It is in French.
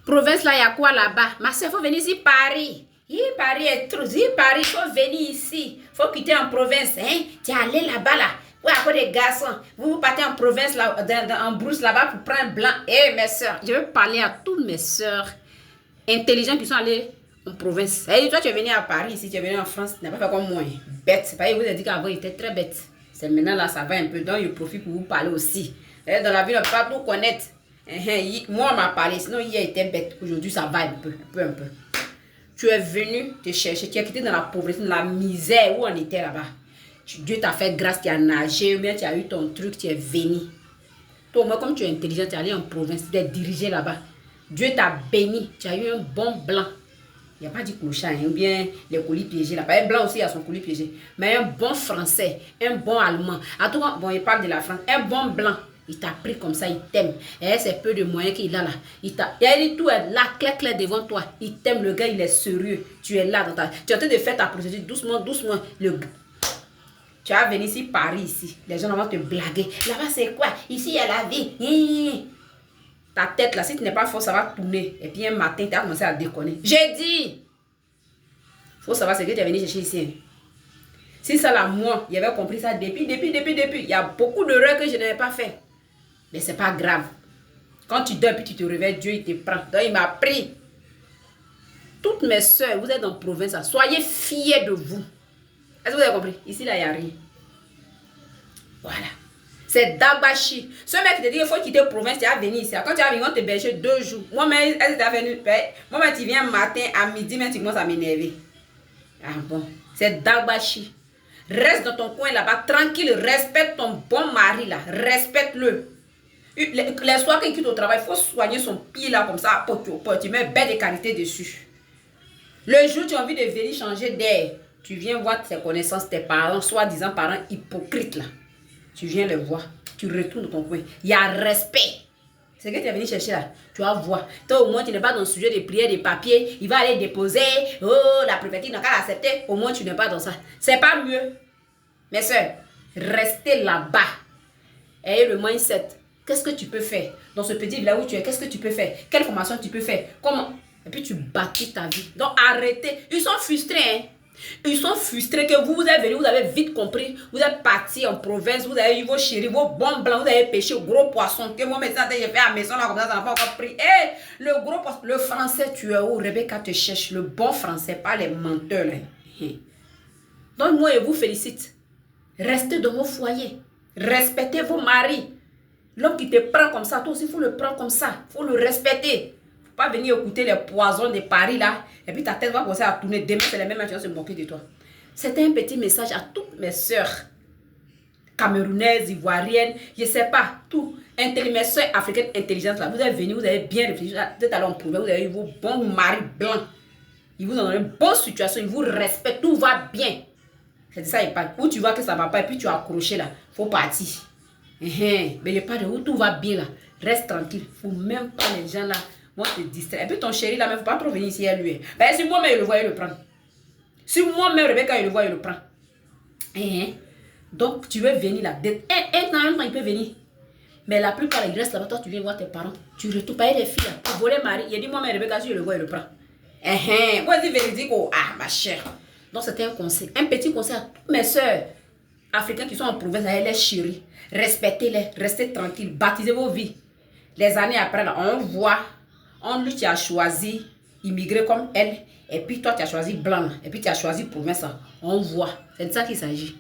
Province là, il y a quoi là-bas? Ma soeur, il faut venir ici, Paris. Paris est trop. Paris, il faut venir ici. Il faut quitter en province. Hein? Tu es allé là-bas, là. Ouais, à cause des garçons. Vous partez en province, là, en brousse là-bas pour prendre un blanc. Mes soeurs, je veux parler à toutes mes soeurs intelligentes qui sont allées en province. Et toi, tu es venu à Paris, ici, tu es venu en France, tu n'as pas fait comme moi. Bête. C'est pas, il vous a dit qu'avant, il était très bête. C'est maintenant, là, ça va un peu. Donc, je profite pour vous parler aussi. Et dans la vie, on ne peut pas tout connaître. Moi, on m'a parlé. Sinon, hier, il était bête. Aujourd'hui, ça va un peu. Tu es venu te chercher. Tu es quitté dans la pauvreté, dans la misère où on était là-bas. Dieu t'a fait grâce, tu as nagé, ou bien tu as eu ton truc, tu es venu. Toi, moi, comme tu es intelligent, tu es allé en province, tu es dirigé là-bas. Dieu t'a béni, tu as eu un bon blanc. Il n'y a pas du clochard, hein, ou bien les colis piégés. Là. Un blanc aussi a son colis piégé. Mais un bon français, un bon allemand. En tout cas, bon, il parle de la France. Un bon blanc, il t'a pris comme ça, il t'aime. Et c'est peu de moyens qu'il a là. Il a dit tout est là, clair devant toi. Il t'aime, le gars, il est sérieux. Tu es là, tu es en train de faire ta procédure doucement. Tu vas venir ici, Paris, ici. Les gens vont te blaguer. Là-bas, c'est quoi? Ici, il y a la vie. Ta tête, là, si tu n'es pas fort, ça va tourner. Et puis, un matin, tu as commencé à déconner. J'ai dit! Il faut savoir ce que tu es venu chercher ici. Si ça, là, moi, j'avais compris ça depuis. Il y a beaucoup d'erreurs que je n'avais pas fait. Mais c'est pas grave. Quand tu dors, puis tu te réveilles, Dieu, il te prend. Donc, il m'a pris. Toutes mes soeurs, vous êtes dans la province, là, soyez fiers de vous. Est-ce que vous avez compris? Ici, là, il n'y a rien. Voilà. C'est Dabashi. Ce mec qui te dit qu'il faut quitter la province, tu vas venir ici. Quand tu vas venir, on te berger 2 jours. Moi-même, moi-même, tu viens matin, à midi, mais tu commences à m'énerver. Ah bon. C'est Dabashi. Reste dans ton coin là-bas, tranquille. Respecte ton bon mari là. Respecte-le. Les soirs qu'il quitte au travail, il faut soigner son pied là, comme ça. Tu mets belle de qualité dessus. Le jour où tu as envie de venir changer d'air, tu viens voir tes connaissances, tes parents, soi-disant parents hypocrites là. Tu viens les voir. Tu retournes dans ton coin. Il y a respect. C'est ce que tu es venu chercher là. Tu vas voir. Toi, au moins, tu n'es pas dans le sujet de prière, de papier. Il va aller déposer. Oh, la préfecture n'a qu'à l'accepter. Au moins, tu n'es pas dans ça. C'est pas mieux. Mes soeurs, restez là-bas. Ayez le mindset. Qu'est-ce que tu peux faire dans ce petit village où tu es? Qu'est-ce que tu peux faire? Quelle formation tu peux faire? Comment? Et puis, tu bâtis ta vie. Donc, arrêtez. Ils sont frustrés, hein. Ils sont frustrés que vous êtes venus, vous avez vite compris, vous êtes partis en province, vous avez eu vos chéris, vos bons blancs, vous avez pêché au gros poisson, que moi maintenant j'ai fait à la maison là comme ça n'a pas encore pris. Le gros poisson, le français tu es où? Rebecca te cherche, le bon français, pas les menteurs. Là. Donc moi je vous félicite. Restez dans vos foyers, respectez vos maris. L'homme qui te prend comme ça, toi aussi il faut le prendre comme ça, il faut le respecter. Pas venir écouter les poisons de Paris là, et puis ta tête va commencer à tourner. Demain, c'est les mêmes gens qui vont se moquer de toi. C'était un petit message à toutes mes soeurs camerounaises, ivoiriennes, je ne sais pas, tout. Mes soeurs africaines intelligentes là, vous êtes venus, vous avez bien réfléchi, vous êtes allés en province, vous avez eu vos bons maris blancs. Ils vous ont donné une bonne situation, ils vous respectent, tout va bien. C'est ça, il parle. Où tu vois que ça ne va pas, et puis tu as accroché là, il faut partir. Mais il n'y a pas de où tout va bien là, reste tranquille, il ne faut même pas les gens là. Moi, je te distrais. Et puis ton chéri, là, il ne faut pas trop venir ici à lui. Ben, si moi-même, je le vois, il le prend. Si moi-même, Rebecca, je le vois, il le prend. Donc, tu veux venir là. Il peut venir. Mais la plupart, il reste là-bas. Toi, tu viens voir tes parents. Tu retournes pas les filles là. Tu voles mari. Il a dit, moi-même, Rebecca, si je le vois, il le prend. Moi, je dis véridique. Ah, ma chère. Donc, c'était un conseil. Un petit conseil à toutes mes soeurs africaines qui sont en province, les chéris. Respectez-les. Restez tranquilles. Baptisez vos vies. Les années après, là, on voit. Lui, tu as choisi immigrer comme elle. Et puis toi, tu as choisi blanc. Et puis tu as choisi province. On voit. C'est de ça qu'il s'agit.